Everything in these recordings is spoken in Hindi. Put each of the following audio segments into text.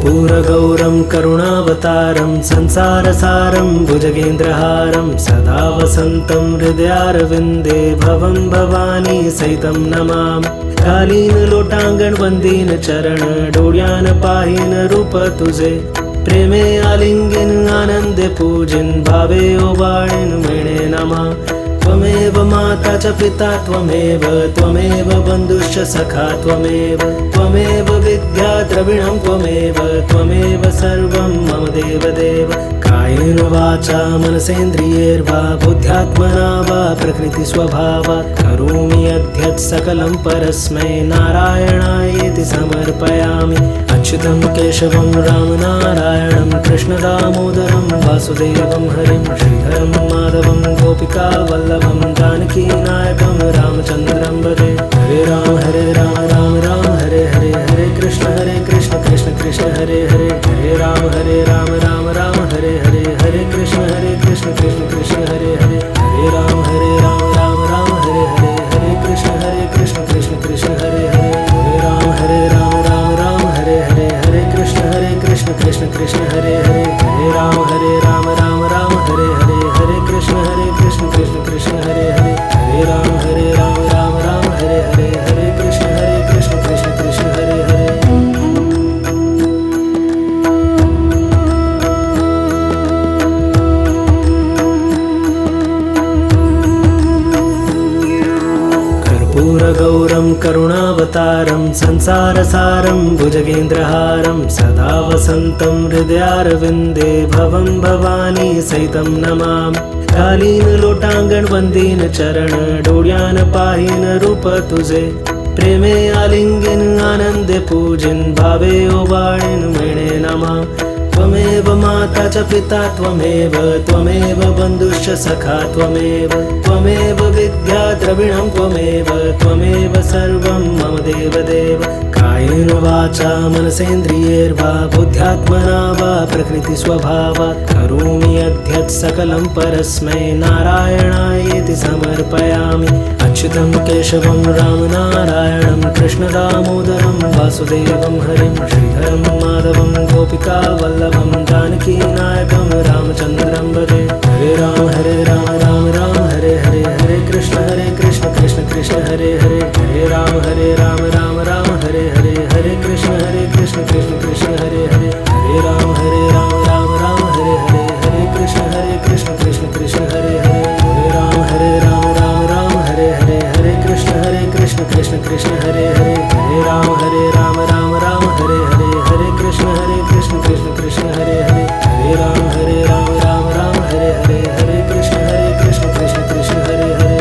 कर्पूरगौरं करुणावतारं संसारसारं भुजगेन्द्रहारं सदा वसन्तं हृदयारविन्दे भवं भवानी सहितं नमामि। कालीन लोटांगण वंदीन चरण डोळ्यान पाहीन रूप तुझे, प्रेमे आलिंगन आनंदे पूजिन भावे ओवाळीन मिळे नमा। त्वमेव माता च पिता त्वमेव, त्वमेव बन्धुश्च सखा त्वमेव, त्वमेव विद्या द्रविणं त्वमेव, त्वमेव सर्वं मम देवदेव। कायेन वाचा मनसेन्द्रियैर्वा बुद्ध्यात्मना वा प्रकृतिस्वभावात् करोमि यद्यत् सकलं परस्मै नारायणायेति समर्पयामि। अच्युतं केशवं रामनारायणं कृष्णदामोदरं वासुदेवं हरिं श्रीधरं माधवं गोपिकावल्लभं जानकीनायकं रामचन्द्रं भजे। हरे राम राम राम हरे हरे, हरे कृष्ण कृष्ण कृष्ण हरे हरे, हरे राम राम हरे हरे, हरे कृष्ण कृष्ण कृष्ण हरे हरे, हरे राम राम हरे हरे, हरे कृष्ण कृष्ण हरे हरे, हरे राम हरे हरे, हरे कृष्ण कृष्ण हरे हरे, हरे राम हरे हरे, हरे कृष्ण कृष्ण हरे हरे, हरे राम राम हरे हरे, हरे कृष्ण कृष्ण हरे हरे। कर्पूरगौरं करुणावतारं संसारसारं भुजगेन्द्रहारं सदा वसन्तं हृदयारविन्दे भवं भवानी सहितं नमामि। कालीन लोटांगण वंदीन चरण डोळ्यान पाहीन रूप तुझे, प्रेमे आलिंगन आनंदे पूजिन भावे ओवाळीन मिळे नमा। त्वमेव माता च पिता त्वमेव, त्वमेव बन्धुश्च सखा त्वमेव, त्वमेव विद्या द्रविणं त्वमेव, त्वमेव सर्वं मम देवदेव। कायेन वाचा मनसेन्द्रियैर्वा बुद्ध्यात्मना वा प्रकृतिस्वभावात् करोमि यद्यत् सकलं परस्मै नारायणायेति समर्पयामि। अच्युतं केशवं रामनारायणं कृष्णदामोदरं वासुदेवं हरिं श्रीधरं माधवं गोपिकावल्लभं जानकीनायकं रामचन्द्रं भजे। हरे राम राम हरे हरे, हरे कृष्ण कृष्ण हरे हरे, हरे राम राम हरे हरे, हरे कृष्ण कृष्ण हरे हरे, हरे राम हरे हरे, हरे कृष्ण कृष्ण हरे हरे, हरे राम हरे हरे, हरे कृष्ण कृष्ण हरे हरे, हरे राम हरे हरे, हरे कृष्ण कृष्ण हरे हरे, हरे राम हरे हरे, हरे कृष्ण कृष्ण हरे हरे।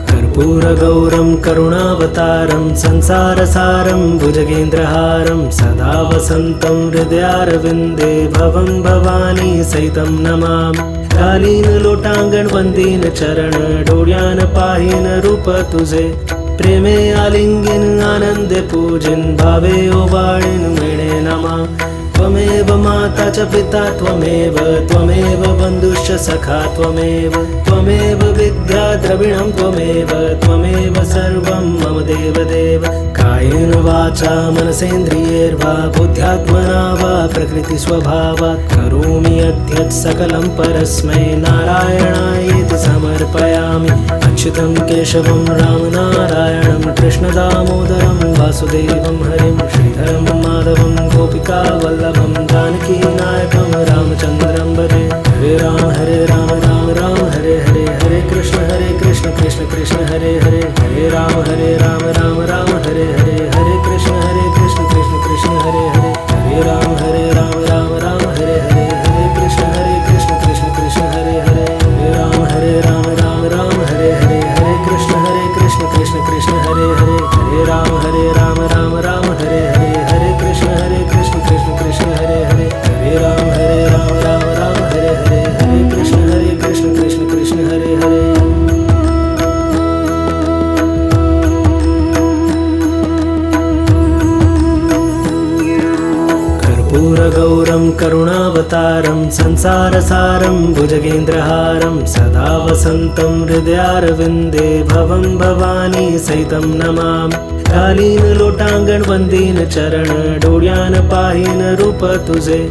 कर्पूरगौरं करुणावतारं संसारसारं भुजगेन्द्रहारं सदा वसन्तं हृदयारविन्दे भवं भवानी सहितं नमामि। कालीन लोटांगण वंदीन चरण डोळ्यान पाहीन रूप तुझे, प्रेमे आलिंगन आनंदे पूजिन भावे ओवाळीन मिळे नमा। त्वमेव माता च पिता त्वमेव, त्वमेव बन्धुश्च सखा त्वमेव, त्वमेव विद्या द्रविणं त्वमेव, त्वमेव सर्वं मम देवदेव। कायेन वाचा मनसेन्द्रियैर्वा बुद्ध्यात्मना वा प्रकृतिस्वभावात् करोमि यद्यत् सकलं परस्मै नारायणायेति समर्पयामि। अच्युतं केशवं रामनारायणं कृष्णदामोदरं वासुदेवं हरिं श्रीधरं माधवं गोपिकावल्लभं जानकीनायकं रामचन्द्रं भजे। हरे राम हरे हरे, हरे कृष्ण कृष्ण हरे हरे, हरे राम राम हरे हरे, हरे कृष्ण कृष्ण हरे हरे, हरे राम हरे राम हरे हरे, हरे कृष्ण कृष्ण करुणावतारं संसारसारं भुजगेन्द्रहारं सदा वसन्तं हृदयारविन्दे भवं भवानी सहितं नमामि। घालीन लोटांगण वंदीन चरण डोळ्यान पाहीन रूप तुझे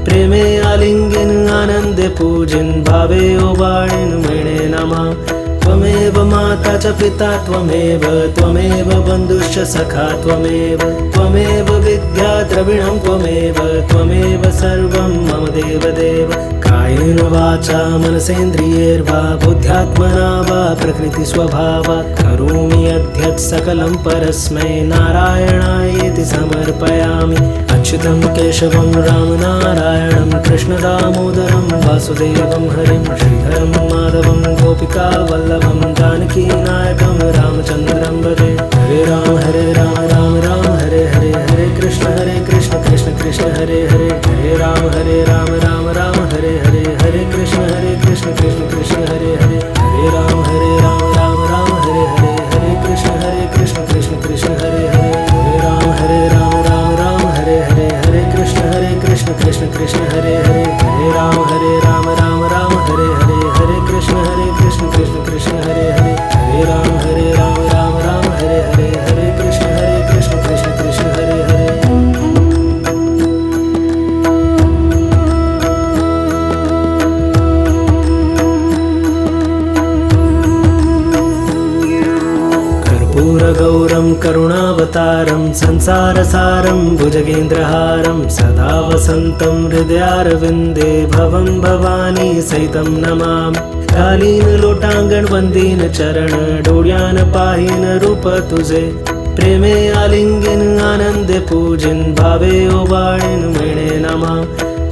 प्रेमे आलिंगन आनंदे पूजिन भावे ओवाळीन मिळे नमा। त्वमेव माता च पिता त्वमेव त्वमेव बन्धुश्च सखा त्वमेव त्वमेव विद्या द्रविणं त्वमेव त्वमेव सर्वं मम देवदेव। कायेन वाचा मनसेन्द्रियैर्वा बुद्ध्यात्मना वा प्रकृतिस्वभावात् करोमि यद्यत् सकलं परस्मै नारायणायेति समर्पयामि। अच्युतं केशवं रामनारायणं कृष्णदामोदरं वासुदेवं हरिं श्रीधरं माधवं गोपिकावल्लभं जानकीनायकं रामचन्द्रं भजे। हरे राम राम राम हरे हरे हरे कृष्ण कृष्ण कृष्ण हरे हरे हरे राम राम हरे हरे हरे कृष्ण कृष्ण कृष्ण हरे हरे हरे राम राम हरे हरे हरे कृष्ण कृष्ण हरे हरे हरे राम हरे हरे हरे कृष्ण कृष्ण हरे हरे हरे राम राम हरे हरे हरे कृष्ण कृष्ण हरे हरे हरे राम हरे हरे हरे कृष्ण कृष्ण हरे हरे। कर्पूरगौरं करुणावतारं संसारसारं भुजगेन्द्रहारं सदा वसन्तं हृदयारविन्दे भवं भवानी सहितं नमामि। घालीन लोटांगण वंदीन चरण डोळ्यान पाहीन रूप तुझे प्रेमे आलिंगन आनंदे पूजिन भावे ओवाळीन मिळे नमा।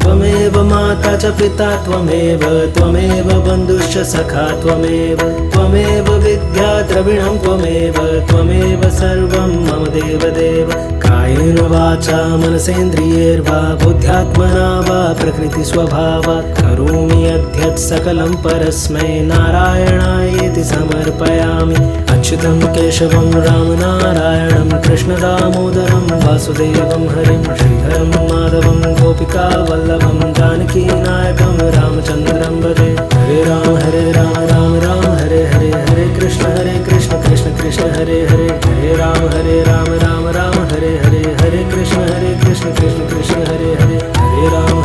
त्वमेव माता च पिता त्वमेव त्वमेव बन्धुश्च सखा त्वमेव त्वमेव विद्या द्रविणं त्वमेव त्वमेव सर्वं मम देवदेव। कायेन वाचा मनसेन्द्रियैर्वा बुद्ध्यात्मना वा प्रकृतिस्वभावात् करोमि यद्यत् सकलं परस्मै नारायणायेति समर्पयामि। अच्युतं केशवं रामनारायणं कृष्णदामोदरं वासुदेवं हरिं श्रीधरं माधवं गोपिकावल्लभं जानकीनायकं रामचन्द्रं भजे। हरे राम हरे हरे हरे कृष्ण कृष्ण हरे हरे हरे राम राम हरे हरे हरे कृष्ण कृष्ण हरे हरे हरे राम